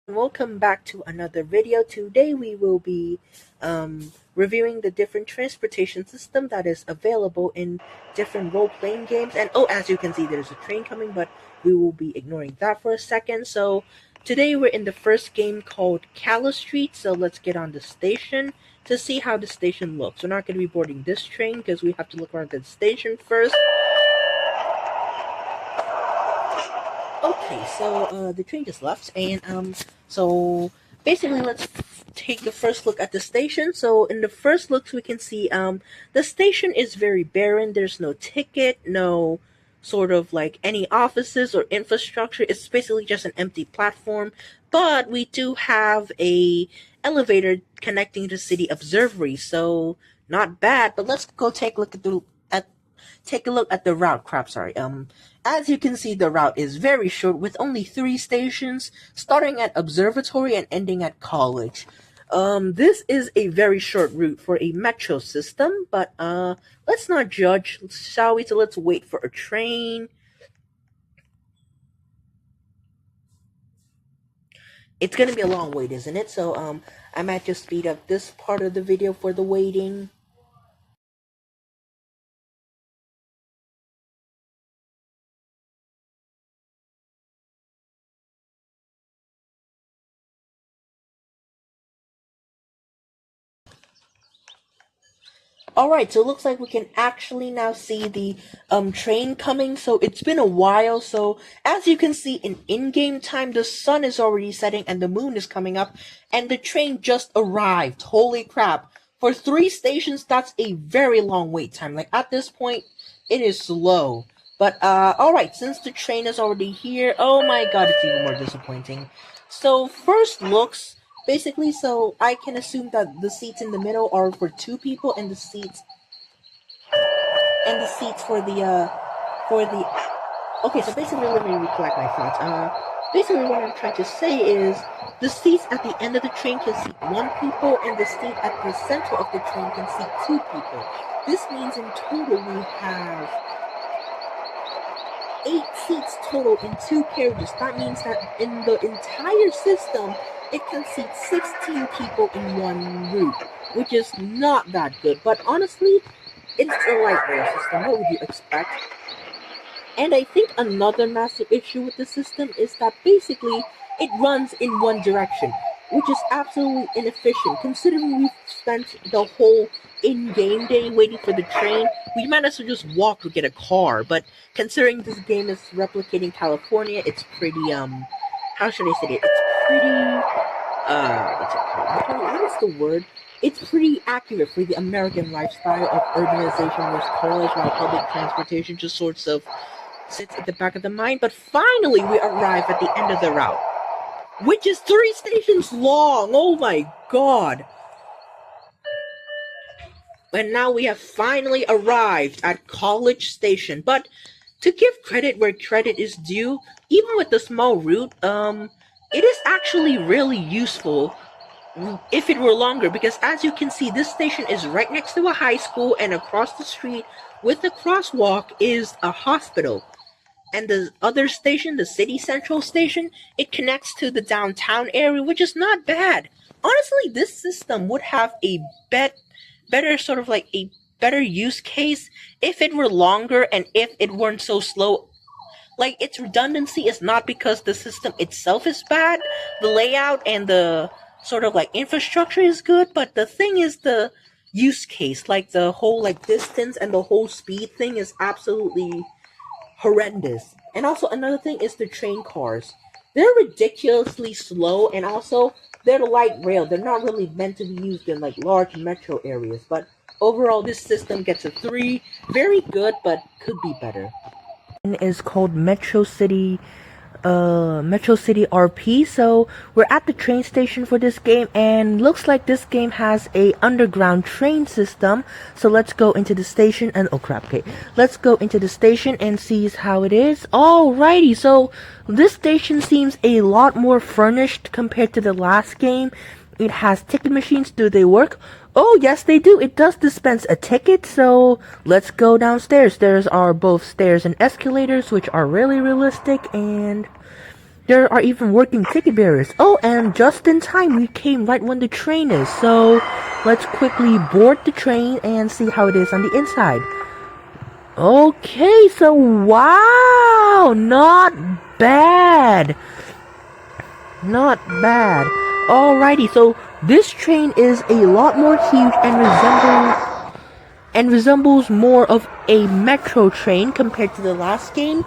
Welcome back to another video. Today we will be reviewing the different transportation system that is available in different role-playing games. And as you can see, there's a train coming, but we will be ignoring that for a second. So today we're in the first game called Calla Street. So let's get on the station to see how the station looks. We're not going to be boarding this train because we have to look around the station first. Okay, so the train just left, and so basically, let's take the first look at the station. So in the first looks, we can see the station is very barren. There's no ticket, no sort of like any offices or infrastructure. It's basically just an empty platform. But we do have a elevator connecting to City Observatory, so not bad. But let's go take a look at the route. Sorry. As you can see, the route is very short with only 3 stations, starting at Observatory and ending at College. This is a very short route for a metro system, but let's not judge, shall we? So let's wait for a train. It's gonna be a long wait, isn't it? So I might just speed up this part of the video for the waiting. Alright, so it looks like we can actually now see the train coming. So it's been a while. So as you can see in in-game time, the sun is already setting and the moon is coming up, and the train just arrived. Holy crap. For 3 stations, that's a very long wait time. Like at this point, it is slow. But alright, since the train is already here, oh my god, it's even more disappointing. So first looks, basically, so I can assume that the seats in the middle are for 2 people, and the seats for the okay. So basically, let me recollect my thoughts. Basically, what I'm trying to say is the seats at the end of the train can seat 1 people, and the seat at the center of the train can seat 2 people. This means in total we have 8 seats total in 2 carriages. That means that in the entire system, it can seat 16 people in 1 route, which is not that good. But honestly, it's a light rail system. What would you expect? And I think another massive issue with the system is that basically it runs in one direction, which is absolutely inefficient. Considering we've spent the whole in-game day waiting for the train, we might as well just walk or get a car. But considering this game is replicating California, it's pretty how should I say it? It's pretty what's it called? What is the word? It's pretty accurate for the American lifestyle of urbanization with college, while public transportation just sorts of sits at the back of the mind. But finally we arrive at the end of the route, which is 3 stations long. Oh my god. And now we have finally arrived at College Station. But to give credit where credit is due, even with the small route, it is actually really useful if it were longer, because as you can see, this station is right next to a high school, and across the street with the crosswalk is a hospital. And the other station, the City Central Station, it connects to the downtown area, which is not bad. Honestly, this system would have a better sort of like a better use case if it were longer and if it weren't so slow. Like, its redundancy is not because the system itself is bad, the layout and the sort of like infrastructure is good, but the thing is the use case, like the whole like distance and the whole speed thing is absolutely horrendous. And also another thing is the train cars. They're ridiculously slow, and also they're light rail. They're not really meant to be used in like large metro areas, but overall this system gets a 3. Very good, but could be better. Is called Metro City RP. So we're at the train station for this game, and looks like this game has a underground train system. So let's go into the station and let's go into the station and see how it is. Alrighty, so this station seems a lot more furnished compared to the last game. It has ticket machines. Do they work? Oh, yes, they do. It does dispense a ticket, so let's go downstairs. There are both stairs and escalators, which are really realistic, and there are even working ticket bearers. Oh, and just in time, we came right when the train is. So let's quickly board the train and see how it is on the inside. Okay, so wow, not bad. Not bad. Alrighty, so this train is a lot more huge and resembles more of a metro train compared to the last game.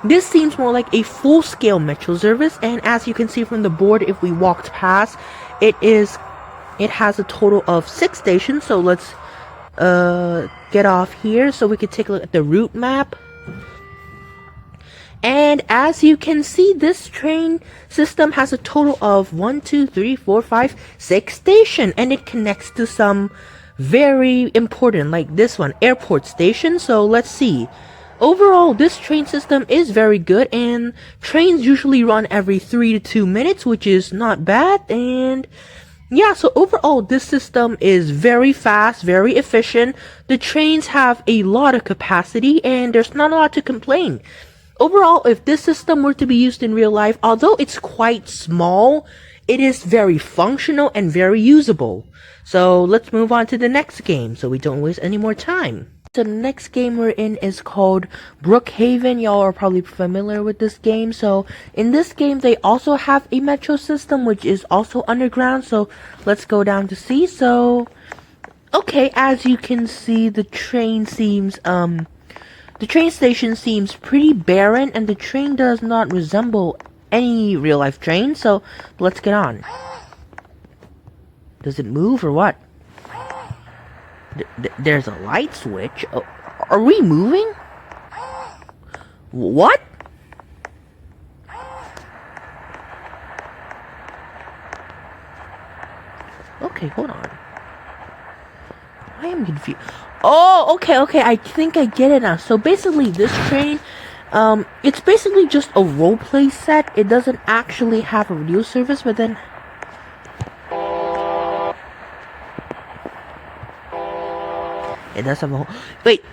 This seems more like a full-scale metro service, and as you can see from the board, if we walked past, it has a total of 6 stations. So let's get off here so we can take a look at the route map. And as you can see, this train system has a total of 1, 2, 3, 4, 5, 6 stations, and it connects to some very important, like this one, airport station. So let's see. Overall, this train system is very good, and trains usually run every 3 to 2 minutes, which is not bad. And yeah, so overall, this system is very fast, very efficient. The trains have a lot of capacity, and there's not a lot to complain. Overall, if this system were to be used in real life, although it's quite small, it is very functional and very usable. So let's move on to the next game so we don't waste any more time. So the next game we're in is called Brookhaven. Y'all are probably familiar with this game. So in this game, they also have a metro system, which is also underground. So let's go down to see. So, okay, as you can see, the train station seems pretty barren, and the train does not resemble any real-life train. So let's get on. Does it move or what? There's a light switch. Oh, are we moving? What? Okay, hold on. I am confused. Oh, okay, I think I get it now. So basically, this train, it's basically just a roleplay set. It doesn't actually have a real service, but then... It does have a whole... Wait!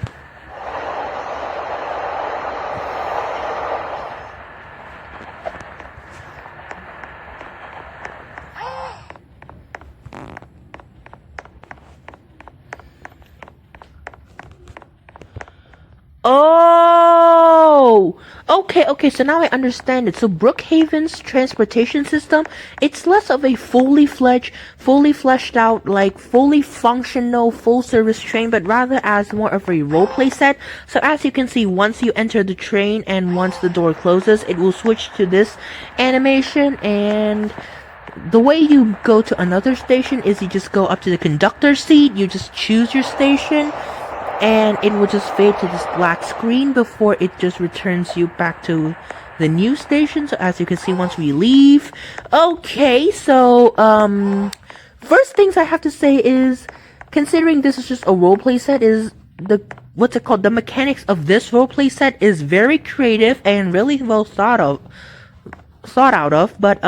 Oh! Okay, so now I understand it. So Brookhaven's transportation system, it's less of a fully fleshed out, like fully functional, full service train, but rather as more of a roleplay set. So as you can see, once you enter the train and once the door closes, it will switch to this animation, and the way you go to another station is you just go up to the conductor's seat, you just choose your station, and it will just fade to this black screen before it just returns you back to the new station. So as you can see, once we leave, okay, so first things I have to say is, considering this is just a roleplay set, is the mechanics of this roleplay set is very creative and really well thought out of. But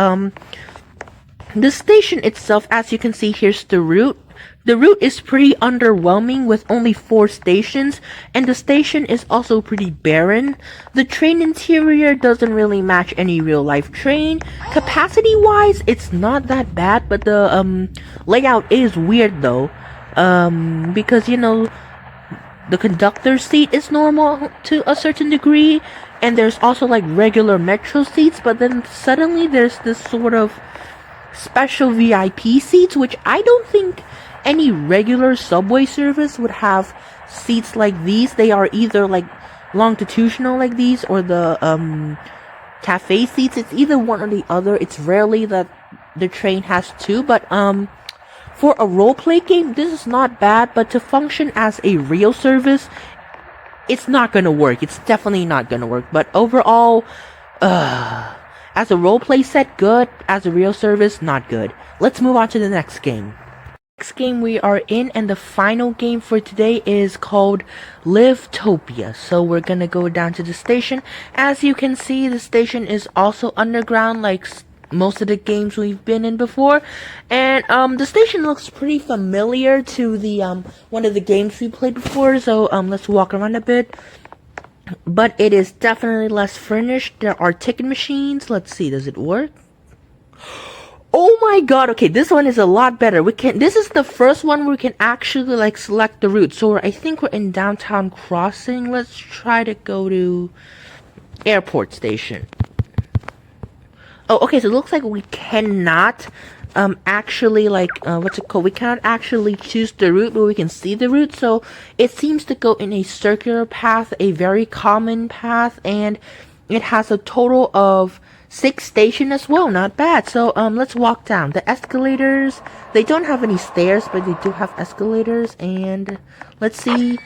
the station itself, as you can see, here's the route. The route is pretty underwhelming with only 4 stations, and the station is also pretty barren. The train interior doesn't really match any real-life train. Capacity-wise, it's not that bad, but the layout is weird though. Because, you know, the conductor's seat is normal to a certain degree, and there's also like regular metro seats, but then suddenly there's this sort of special VIP seats, which I don't think any regular subway service would have seats like these. They are either like longitudinal like these, or the cafe seats. It's either one or the other. It's rarely that the train has two, but for a roleplay game, this is not bad, but to function as a real service, it's not gonna work. It's definitely not gonna work. But overall, as a roleplay set, good. As a real service, not good. Let's move on to the next game. Next game we are in, and the final game for today, is called Livetopia. So we're gonna go down to the station. As you can see, the station is also underground, like most of the games we've been in before, and the station looks pretty familiar to the one of the games we played before. So let's walk around a bit. but it is definitely less furnished. There are ticket machines. Let's see, does it work? Oh my god, okay, this one is a lot better. This is the first one where we can actually like select the route. So I think we're in downtown crossing. Let's try to go to airport station. Oh, okay, so it looks like we cannot actually like what's it called? We cannot actually choose the route, but we can see the route. So it seems to go in a circular path, a very common path, and it has a total of 6 stations as well. Not bad. So let's walk down. The escalators, they don't have any stairs, but they do have escalators. And let's see.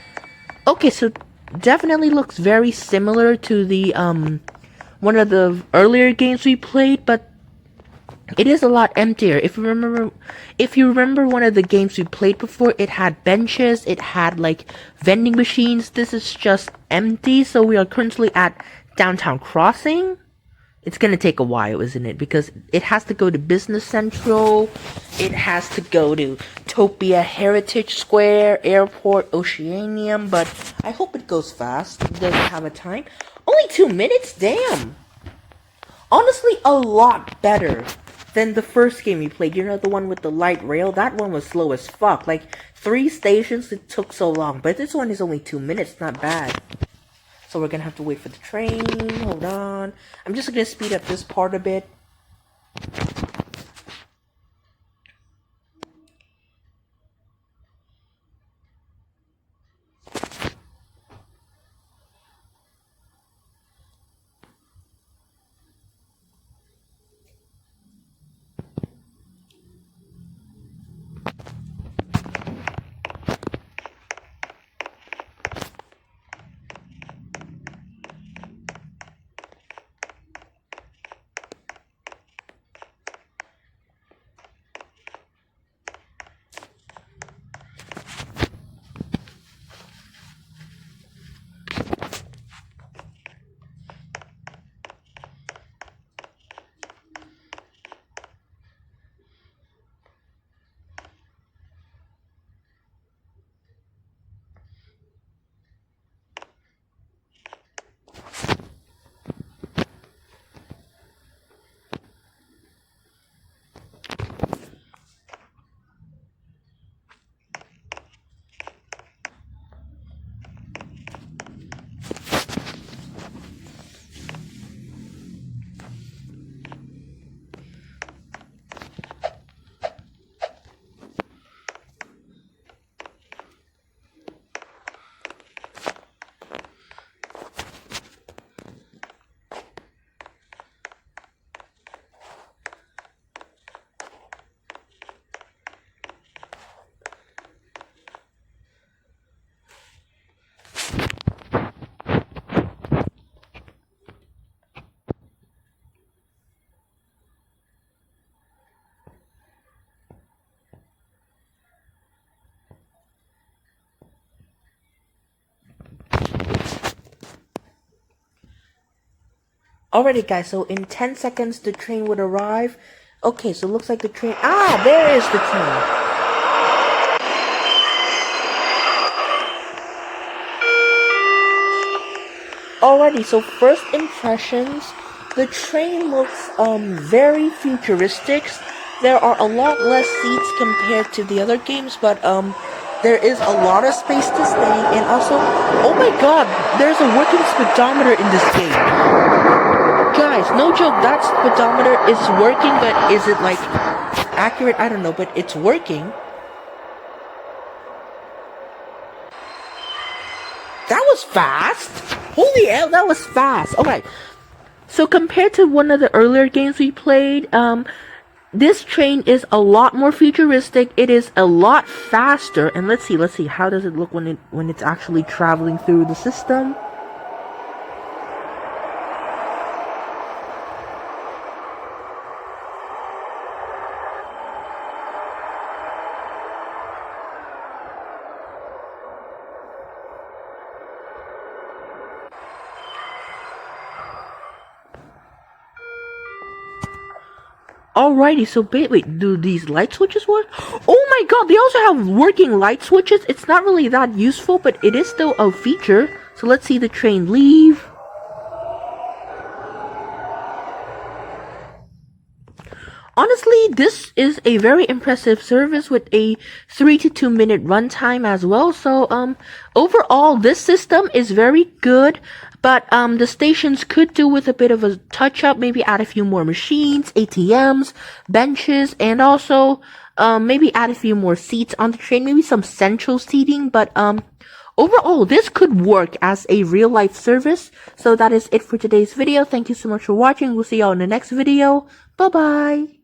Okay, so definitely looks very similar to the one of the earlier games we played, but it is a lot emptier. If you remember one of the games we played before, it had benches, it had like vending machines. This is just empty. So we are currently at Downtown Crossing. It's gonna take a while, isn't it? Because it has to go to Business Central, it has to go to Topia Heritage Square, Airport, Oceanium, but I hope it goes fast. It doesn't have a time. Only 2 minutes? Damn! Honestly, a lot better than the first game we played. You know, the one with the light rail? That one was slow as fuck. Like, 3 stations, it took so long. But this one is only 2 minutes, not bad. So we're gonna have to wait for the train. Hold on. I'm just gonna speed up this part a bit. Alrighty guys, so in 10 seconds the train would arrive. Okay, so it looks like the train... Ah, there is the train! Alrighty, so first impressions, the train looks very futuristic. There are a lot less seats compared to the other games, but there is a lot of space to stay, and also, oh my god, there's a working speedometer in this game. Guys, no joke, that speedometer is working, but is it like accurate? I don't know, but it's working. That was fast! Holy hell, that was fast! Alright, so compared to one of the earlier games we played, this train is a lot more futuristic, it is a lot faster, and let's see, how does it look when it's actually traveling through the system? Alrighty, so wait, do these light switches work? Oh my god, they also have working light switches. It's not really that useful, but it is still a feature. So let's see the train leave. Honestly, this is a very impressive service with a 3 to 2 minute runtime as well. So, overall, this system is very good, but, the stations could do with a bit of a touch up, maybe add a few more machines, ATMs, benches, and also, maybe add a few more seats on the train, maybe some central seating, but, overall, this could work as a real life service. So that is it for today's video. Thank you so much for watching. We'll see y'all in the next video. Bye bye.